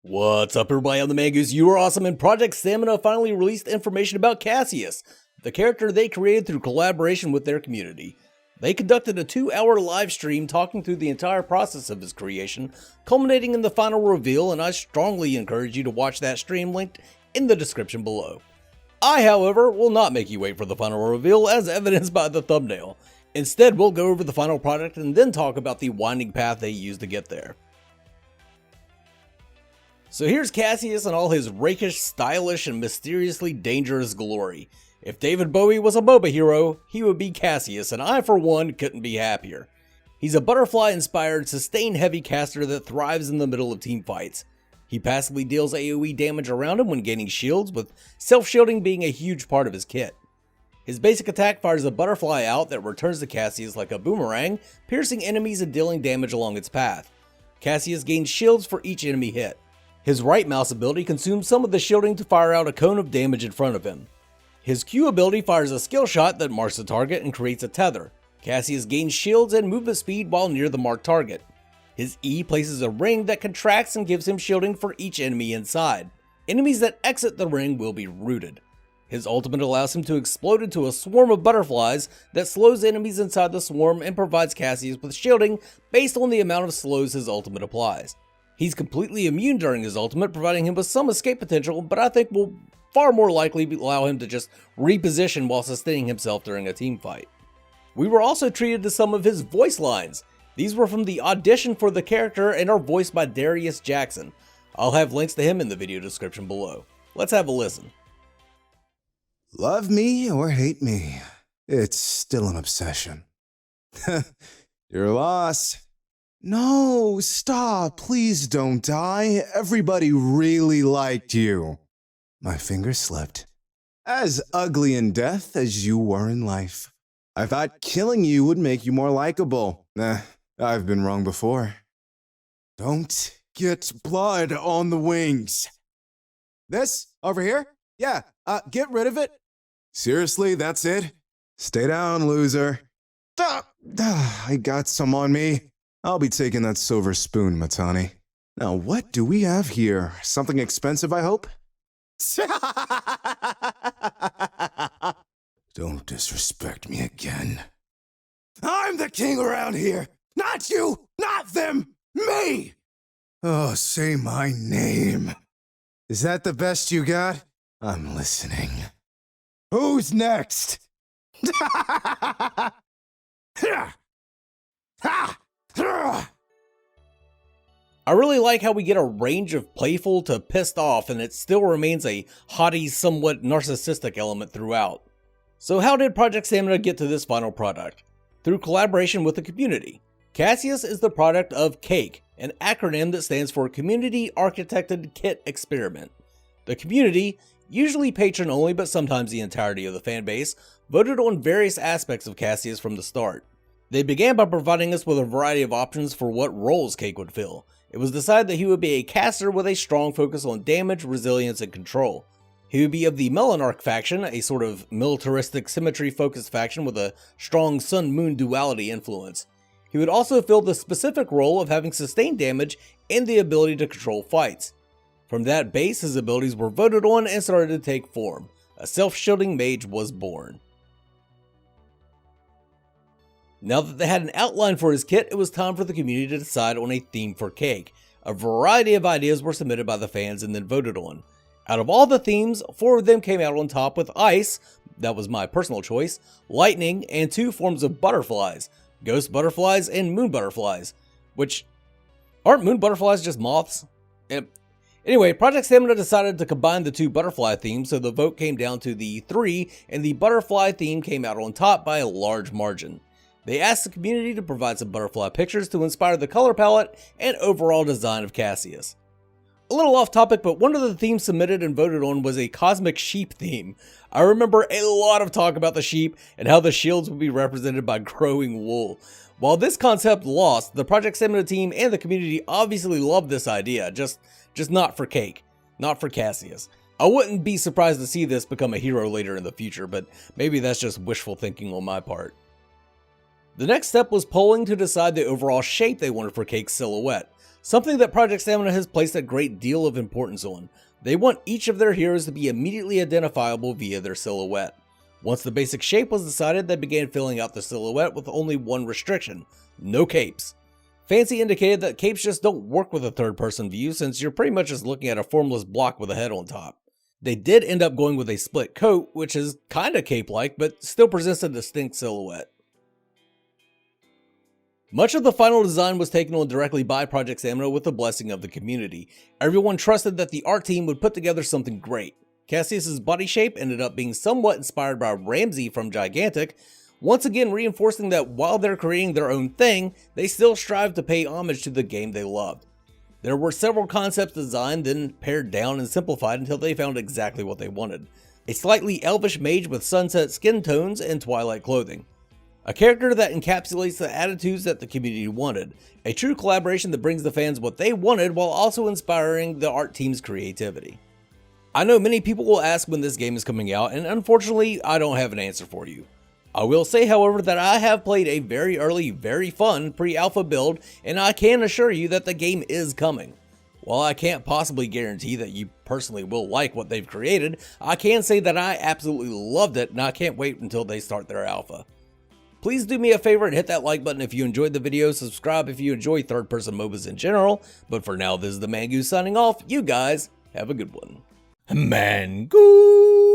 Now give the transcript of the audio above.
What's up, everybody? I'm the Mangoose. You are awesome, and Project Stamina finally released information about Kassius, the character they created through collaboration with their community. They conducted a 2-hour live stream talking through the entire process of his creation, culminating in the final reveal, and I strongly encourage you to watch that stream linked in the description below. I, however, will not make you wait for the final reveal as evidenced by the thumbnail. Instead, we'll go over the final product and then talk about the winding path they used to get there. So here's Kassius in all his rakish, stylish, and mysteriously dangerous glory. If David Bowie was a MOBA hero, he would be Kassius, and I for one couldn't be happier. He's a butterfly-inspired, sustain-heavy caster that thrives in the middle of team fights. He passively deals AoE damage around him when gaining shields, with self-shielding being a huge part of his kit. His basic attack fires a butterfly out that returns to Kassius like a boomerang, piercing enemies and dealing damage along its path. Kassius gains shields for each enemy hit. His right mouse ability consumes some of the shielding to fire out a cone of damage in front of him. His Q ability fires a skill shot that marks the target and creates a tether. Kassius gains shields and movement speed while near the marked target. His E places a ring that contracts and gives him shielding for each enemy inside. Enemies that exit the ring will be rooted. His ultimate allows him to explode into a swarm of butterflies that slows enemies inside the swarm and provides Kassius with shielding based on the amount of slows his ultimate applies. He's completely immune during his ultimate, providing him with some escape potential, but I think will far more likely allow him to just reposition while sustaining himself during a team fight. We were also treated to some of his voice lines. These were from the audition for the character and are voiced by Darius Jackson. I'll have links to him in the video description below. Let's have a listen. Love me or hate me, it's still an obsession. Your loss. No, stop, please don't die. Everybody really liked you. My finger slipped. As ugly in death as you were in life. I thought killing you would make you more likable. I've been wrong before. Don't get blood on the wings. This, over here? Yeah, get rid of it. Seriously, that's it? Stay down, loser. I got some on me. I'll be taking that silver spoon, Matani. Now, what do we have here? Something expensive, I hope? Don't disrespect me again. I'm the king around here! Not you! Not them! Me! Oh, say my name. Is that the best you got? I'm listening. Who's next? I really like how we get a range of playful to pissed off, and it still remains a haughty, somewhat narcissistic element throughout. So how did Project Stamina get to this final product? Through collaboration with the community. Kassius is the product of CAKE, an acronym that stands for Community Architected Kit Experiment. The community, usually patron only but sometimes the entirety of the fanbase, voted on various aspects of Kassius from the start. They began by providing us with a variety of options for what roles CAKE would fill. It was decided that he would be a caster with a strong focus on damage, resilience, and control. He would be of the Melanarch faction, a sort of militaristic symmetry-focused faction with a strong sun-moon duality influence. He would also fill the specific role of having sustained damage and the ability to control fights. From that base, his abilities were voted on and started to take form. A self-shielding mage was born. Now that they had an outline for his kit, it was time for the community to decide on a theme for CAKE. A variety of ideas were submitted by the fans and then voted on. Out of all the themes, 4 of them came out on top with ice, that was my personal choice, lightning, and 2 forms of butterflies, ghost butterflies and moon butterflies, which, aren't moon butterflies just moths? Anyway, Project Stamina decided to combine the 2 butterfly themes, so the vote came down to the 3, and the butterfly theme came out on top by a large margin. They asked the community to provide some butterfly pictures to inspire the color palette and overall design of Kassius. A little off topic, but one of the themes submitted and voted on was a cosmic sheep theme. I remember a lot of talk about the sheep and how the shields would be represented by growing wool. While this concept lost, the Project Stamina team and the community obviously loved this idea, just not for CAKE, not for Kassius. I wouldn't be surprised to see this become a hero later in the future, but maybe that's just wishful thinking on my part. The next step was polling to decide the overall shape they wanted for CAKE's silhouette. something that Project Stamina has placed a great deal of importance on. They want each of their heroes to be immediately identifiable via their silhouette. Once the basic shape was decided, they began filling out the silhouette with only one restriction: no capes. Fancy indicated that capes just don't work with a third-person view since you're pretty much just looking at a formless block with a head on top. They did end up going with a split coat, which is kinda cape-like, but still presents a distinct silhouette. Much of the final design was taken on directly by Project Stamina with the blessing of the community. Everyone trusted that the art team would put together something great. Kassius' body shape ended up being somewhat inspired by Ramsey from Gigantic, once again reinforcing that while they're creating their own thing, they still strive to pay homage to the game they loved. There were several concepts designed, then pared down and simplified until they found exactly what they wanted: a slightly elvish mage with sunset skin tones and twilight clothing. A character that encapsulates the attitudes that the community wanted. A true collaboration that brings the fans what they wanted while also inspiring the art team's creativity. I know many people will ask when this game is coming out, and unfortunately I don't have an answer for you. I will say, however, that I have played a very early, very fun pre-alpha build, and I can assure you that the game is coming. While I can't possibly guarantee that you personally will like what they've created, I can say that I absolutely loved it, and I can't wait until they start their alpha. Please do me a favor and hit that like button if you enjoyed the video, subscribe if you enjoy third-person MOBAs in general, but for now this is the Mangoose signing off. You guys have a good one. Mangoose!